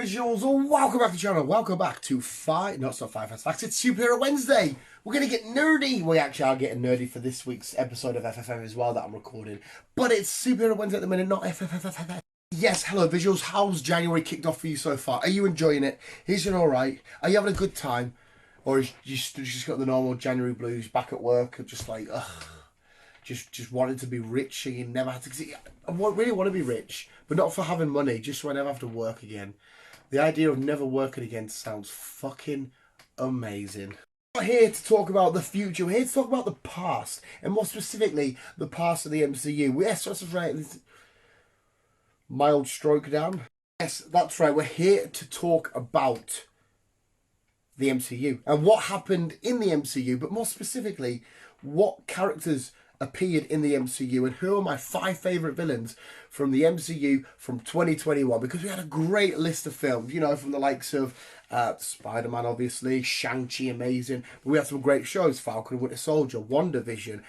visuals, welcome back to the channel. Welcome back to it's not Five Facts, it's Superhero Wednesday. We're going to get nerdy. We actually are getting nerdy for this week's episode of FFF as well that I'm recording. But it's Superhero Wednesday at the minute, not FFFFF. Yes, hello visuals. How's January kicked off for you so far? Are you enjoying it? Is it alright? Are you having a good time? Or is you just got the normal January blues, back at work, just like, ugh. Just wanted to be rich and you never had to. I really want to be rich, but not for having money, just so I never have to work again. The idea of never working again sounds fucking amazing. We're not here to talk about the future, we're here to talk about the past, and more specifically, the past of the MCU. Yes, that's right. Mild stroke down. Yes, that's right. We're here to talk about the MCU and what happened in the MCU, but more specifically, what characters appeared in the MCU and who are my 5 favourite villains from the MCU from 2021, because we had a great list of films, you know, from the likes of Spider-Man, obviously, Shang-Chi, amazing, but we had some great shows, Falcon and Winter Soldier, WandaVision,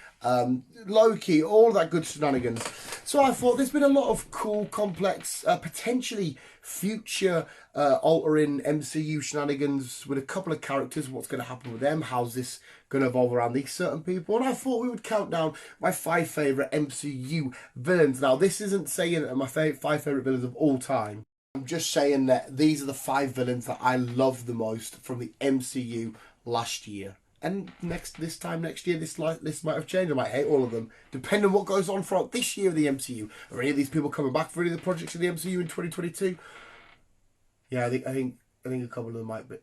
Loki, all that good shenanigans. So I thought there's been a lot of cool, complex, potentially future altering MCU shenanigans with a couple of characters. What's going to happen with them? How's this going to evolve around these certain people? And I thought we would count down my 5 favourite MCU villains. Now, this isn't saying that my 5 favourite villains of all time. I'm just saying that these are the 5 villains that I love the most from the MCU last year. And this time next year, this might have changed. I might hate all of them, depending on what goes on throughout this year of the MCU. Are any of these people coming back for any of the projects of the MCU in 2022? Yeah, I think a couple of them might be.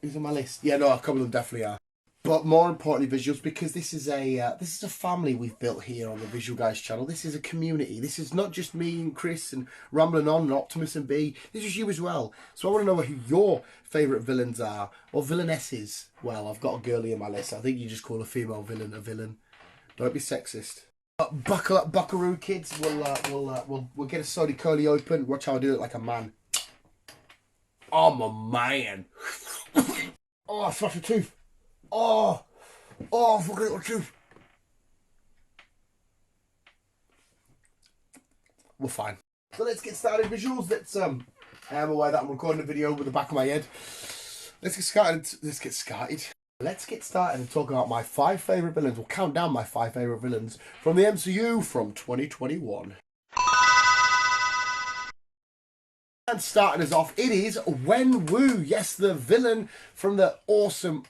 Who's on my list? Yeah, no, a couple of them definitely are. But more importantly, visuals, because this is a family we've built here on the Visual Guyz channel. This is a community. This is not just me and Chris and rambling on and Optimus and B. This is you as well. So I want to know who your favourite villains are, or villainesses. Well, I've got a girlie in my list. I think you just call a female villain a villain. Don't be sexist. Buckle up, buckaroo, kids. We'll get a sody curly open. Watch how I do it like a man. I'm a man. Oh, I smashed a tooth. Oh, fucking little tooth. We're fine. So let's get started, visuals. I am aware that I'm recording a video with the back of my head. Let's get started and talk about my 5 favourite villains. We'll count down my 5 favourite villains from the MCU from 2021. And starting us off, it is Wen Wu. Yes, the villain from the awesome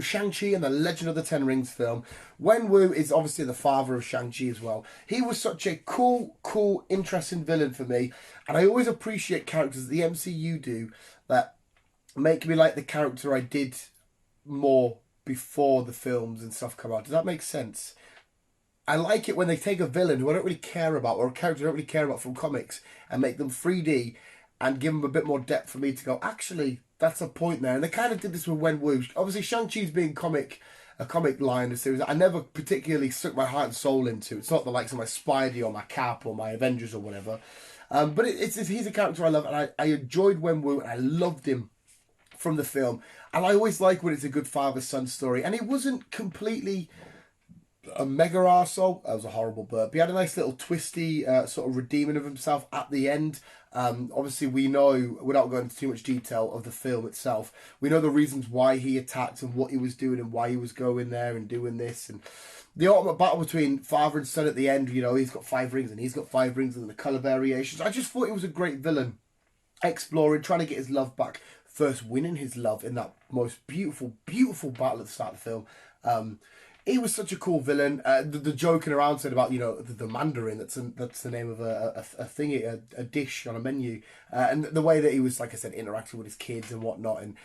Shang-Chi and the Legend of the Ten Rings film. Wen Wu is obviously the father of Shang-Chi as well. He was such a cool, interesting villain for me. And I always appreciate characters that the MCU do that make me like the character I did more before the films and stuff come out. Does that make sense? I like it when they take a villain who I don't really care about, or a character I don't really care about from comics, and make them 3D and give them a bit more depth for me to go, actually, that's a point there. And they kind of did this with Wen Wu. Obviously, Shang-Chi's being a comic line in the series I never particularly stuck my heart and soul into. It's not the likes of my Spidey or my Cap or my Avengers or whatever. But he's a character I love, and I enjoyed Wen Wu, and I loved him from the film. And I always like when it's a good father-son story. And he wasn't completely a mega arsehole. That was a horrible burp. He had a nice little twisty sort of redeeming of himself at the end. Obviously, we know, without going into too much detail of the film itself, we know the reasons why he attacked and what he was doing and why he was going there and doing this. And the ultimate battle between father and son at the end, you know, he's got 5 rings and he's got 5 rings and the colour variations. I just thought he was a great villain, exploring, trying to get his love back, first winning his love in that most beautiful battle at the start of the film. He was such a cool villain. The joking around said about, you know, the Mandarin. That's the name of a dish on a menu, and the way that he was, like I said, interacting with his kids and whatnot. And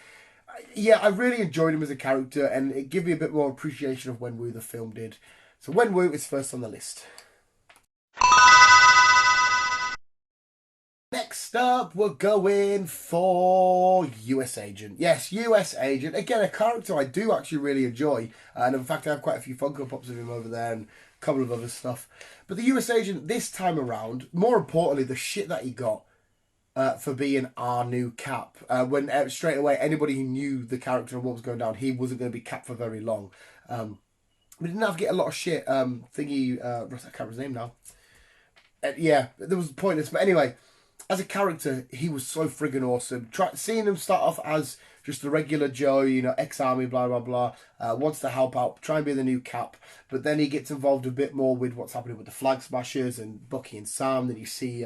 yeah, I really enjoyed him as a character, and it gave me a bit more appreciation of Wen Wu, the film did. So Wen Wu is first on the list. Next up, we're going for US Agent. Yes, US Agent. Again, a character I do actually really enjoy. And in fact, I have quite a few Funko Pops of him over there and a couple of other stuff. But the US Agent this time around, more importantly, the shit that he got for being our new Cap. When straight away, anybody who knew the character and what was going down, he wasn't going to be Cap for very long. We didn't have to get a lot of shit. I can't remember his name now. Yeah, there was pointless. But anyway, as a character, he was so friggin' awesome. Seeing him start off as just a regular Joe, you know, ex-army, blah, blah, blah, wants to help out, try and be the new Cap, but then he gets involved a bit more with what's happening with the Flag Smashers and Bucky and Sam. Then you see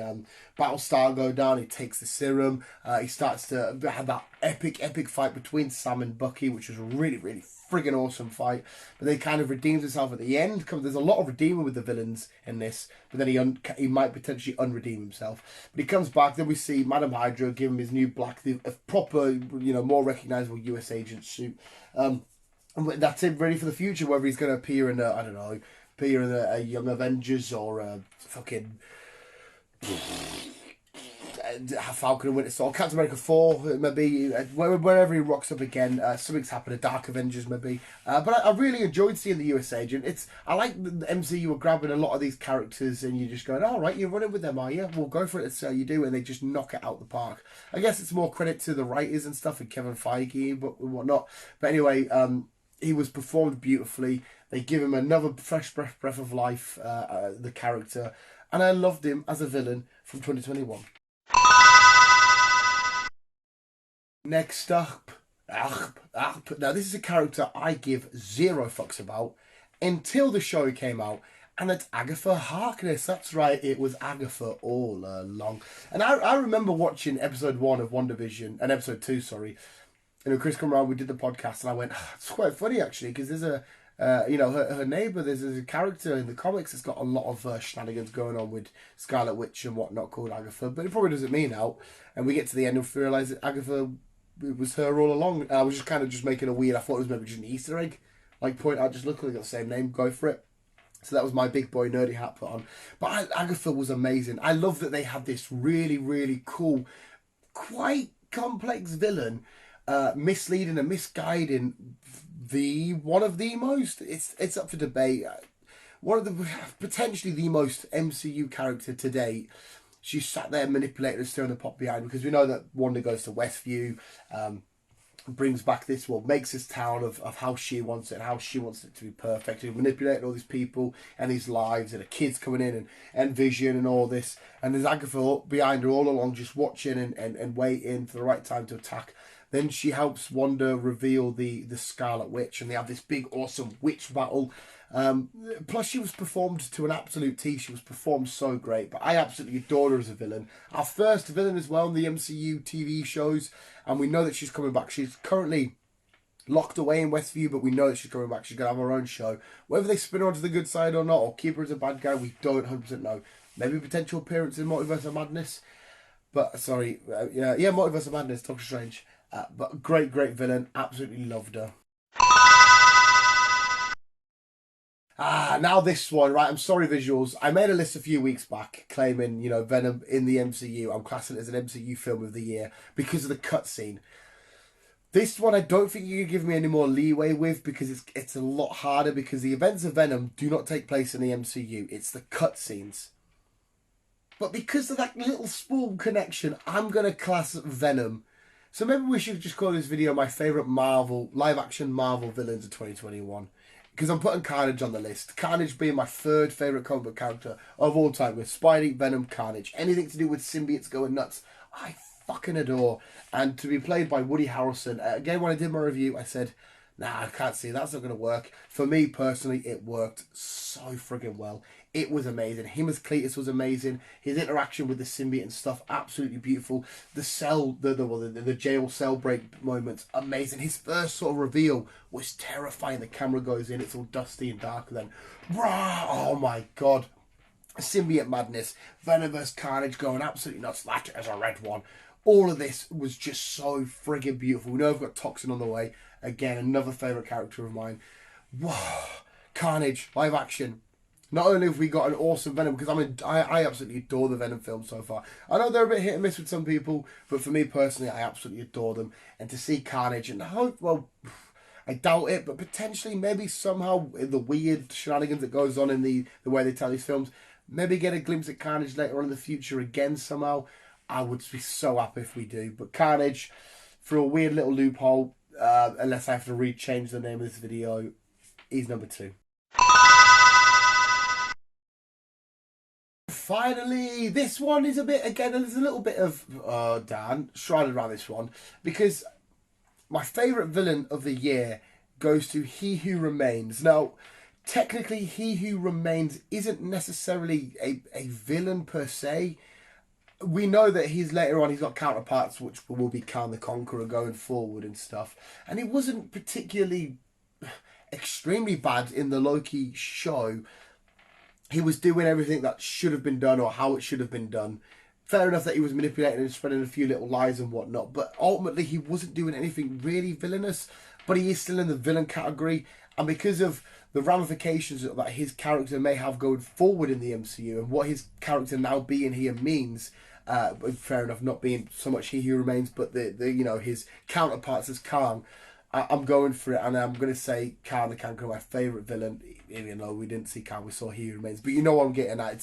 Battlestar go down, he takes the serum, he starts to have that epic fight between Sam and Bucky, which was a really friggin' awesome fight. But then he kind of redeems himself at the end. There's a lot of redeeming with the villains in this, but then he might potentially unredeem himself. But he comes back. Then we see Madam Hydra give him his new black, a proper, you know, more recognizable US agent suit. And that's him ready for the future. Whether he's going to appear in I don't know, appear in a Young Avengers or a fucking Falcon and Winter Soldier, Captain America 4, maybe, wherever he rocks up again, something's happened, a Dark Avengers maybe. But I really enjoyed seeing the US Agent. I like the MCU were grabbing a lot of these characters and you're just going, all right, you're running with them, are you? Well, go for it, that's how you do, and they just knock it out the park. I guess it's more credit to the writers and stuff, and Kevin Feige and whatnot. But anyway, he was performed beautifully. They give him another fresh breath of life, the character, and I loved him as a villain from 2021. Next up, now this is a character I give zero fucks about until the show came out, and it's Agatha Harkness. That's right, it was Agatha all along. And I remember watching episode 1 of WandaVision, and episode 2, sorry. You know, Chris come around, we did the podcast, and I went, it's quite funny actually, because there's a, you know, her neighbour, there's a character in the comics that's got a lot of shenanigans going on with Scarlet Witch and whatnot called Agatha, but it probably doesn't mean out. And we get to the end and we realise that Agatha, it was her all along. I was just kind of just making a weird, I thought it was maybe just an Easter egg. Like, point out, just look, they got the same name, go for it. So that was my big boy nerdy hat put on. But Agatha was amazing. I love that they had this really cool, quite complex villain, misleading and misguiding one of the most, it's up for debate, one of the, potentially the most MCU character to date. She sat there manipulating and stirring the pot behind, because we know that Wanda goes to Westview, brings back this, well, makes this town of how she wants it and how she wants it to be perfect, and manipulating all these people and these lives and the kids coming in and Vision and all this, and there's Agatha behind her all along just watching and waiting for the right time to attack. Then she helps Wanda reveal the Scarlet Witch, and they have this big awesome witch battle. Plus she was performed to an absolute T. She was performed so great, but I absolutely adore her as a villain. Our first villain as well in the MCU TV shows, and we know that she's coming back. She's currently locked away in Westview, but we know that she's coming back. She's going to have her own show. Whether they spin her onto the good side or not, or keep her as a bad guy, we don't 100% know. Maybe potential appearance in Multiverse of Madness. But, sorry, yeah, Multiverse of Madness, Doctor Strange. But great villain. Absolutely loved her. Now this one, right? I'm sorry, visuals. I made a list a few weeks back claiming, you know, Venom in the MCU. I'm classing it as an MCU film of the year because of the cutscene. This one, I don't think you can give me any more leeway with, because it's a lot harder, because the events of Venom do not take place in the MCU. It's the cutscenes. But because of that little small connection, I'm going to class Venom. So maybe we should just call this video my favourite live-action Marvel villains of 2021. Because I'm putting Carnage on the list. Carnage being my third favourite comic book character of all time, with Spidey, Venom, Carnage. Anything to do with symbiotes going nuts, I fucking adore. And to be played by Woody Harrelson. Again, when I did my review, I said, nah, I can't see, that's not going to work. For me, personally, it worked so friggin' well. It was amazing. Him as Cletus was amazing. His interaction with the symbiote and stuff, absolutely beautiful. The jail cell break moments, amazing. His first sort of reveal was terrifying. The camera goes in, it's all dusty and dark, and then, oh my god. Symbiote madness, Venom vs Carnage going absolutely nuts. That is a red one. All of this was just so friggin' beautiful. We know I've got Toxin on the way. Again, another favourite character of mine. Whoa. Carnage, live action. Not only have we got an awesome Venom, because I absolutely adore the Venom films so far. I know they're a bit hit and miss with some people, but for me personally, I absolutely adore them. And to see Carnage, and I doubt it, but potentially, maybe somehow, in the weird shenanigans that goes on in the way they tell these films, maybe get a glimpse at Carnage later on in the future again somehow. I would be so happy if we do. But Carnage, through a weird little loophole, unless I have to change the name of this video, he's number 2. finally, this one is a bit, again, there's a little bit of, Dan, shrouded around this one, because my favourite villain of the year goes to He Who Remains. Now, technically, He Who Remains isn't necessarily a villain per se. We know that he's later on, he's got counterparts which will be Khan the Conqueror going forward and stuff. And it wasn't particularly extremely bad in the Loki show. He was doing everything that should have been done or how it should have been done. Fair enough that he was manipulating and spreading a few little lies and whatnot, but ultimately he wasn't doing anything really villainous, but he is still in the villain category. And because of the ramifications that his character may have going forward in the MCU and what his character now being here means, fair enough, not being so much He Who Remains, but the you know, his counterparts as Khan, I'm going for it, and I'm going to say Khan the Conqueror, my favourite villain. Even though we didn't see Khan, we saw He Who Remains. But you know what I'm getting at.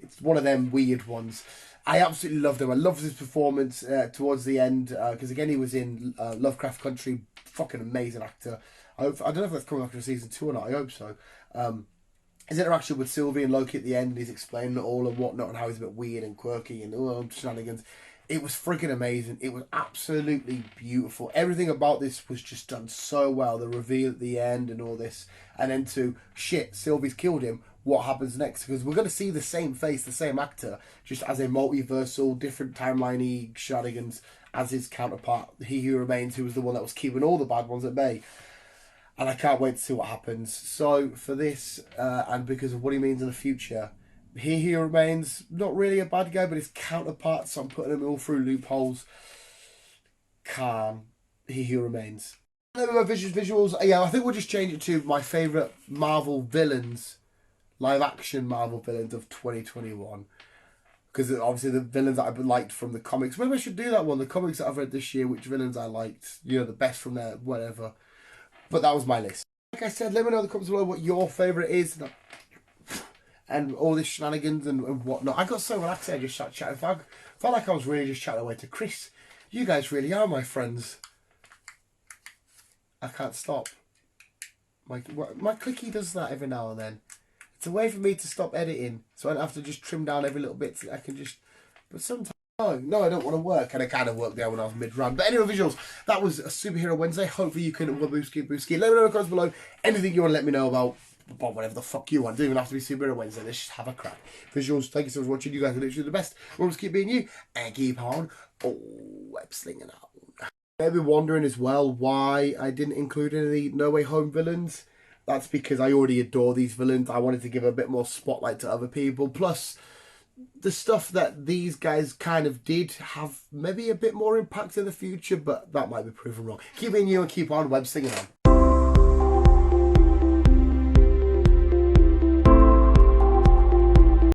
It's one of them weird ones. I absolutely loved him. I loved his performance towards the end, because again, he was in Lovecraft Country. Fucking amazing actor. I don't know if that's coming after season 2 or not. I hope so. His interaction with Sylvie and Loki at the end, he's explaining it all and whatnot, and how he's a bit weird and quirky and shenanigans. It was freaking amazing. It was absolutely beautiful. Everything about this was just done so well. The reveal at the end and all this. And then to, shit, Sylvie's killed him. What happens next? Because we're going to see the same face, the same actor, just as a multiversal, different timeline-y shenanigans as his counterpart, He Who Remains, who was the one that was keeping all the bad ones at bay. And I can't wait to see what happens. So for this, and because of what he means in the future, He Who Remains, not really a bad guy, but his counterpart, so I'm putting him all through loopholes. Khan, He Who Remains. And then my visuals, yeah, I think we'll just change it to my favourite Marvel villains, live action Marvel villains of 2021. Because obviously the villains that I've liked from the comics. Maybe I should do that one, the comics that I've read this year, which villains I liked, you know, the best from there, whatever. But that was my list. Like I said, let me know in the comments below what your favourite is. And all this shenanigans and whatnot. I got so relaxed I just started chatting. I felt like I was really just chatting away to Chris. You guys really are my friends. I can't stop. My clicky does that every now and then. It's a way for me to stop editing. So I don't have to just trim down every little bit. So I can just... But sometimes... No, I don't want to work. And I kind of worked there when I was mid-run. But anyway, visuals. That was a Superhero Wednesday. Hopefully you can... Booski. Let me know in the comments below. Anything you want to let me know about whatever the fuck you want. It doesn't even have to be Superhero Wednesday. Let's just have a crack. Visuals, thank you so much for watching. You guys are literally the best. Always keep being you. And keep on web slinging out. Maybe wondering as well why I didn't include any of the No Way Home villains. That's because I already adore these villains. I wanted to give a bit more spotlight to other people. Plus, the stuff that these guys kind of did have maybe a bit more impact in the future, but that might be proven wrong. Keep being you and keep on web slinging on.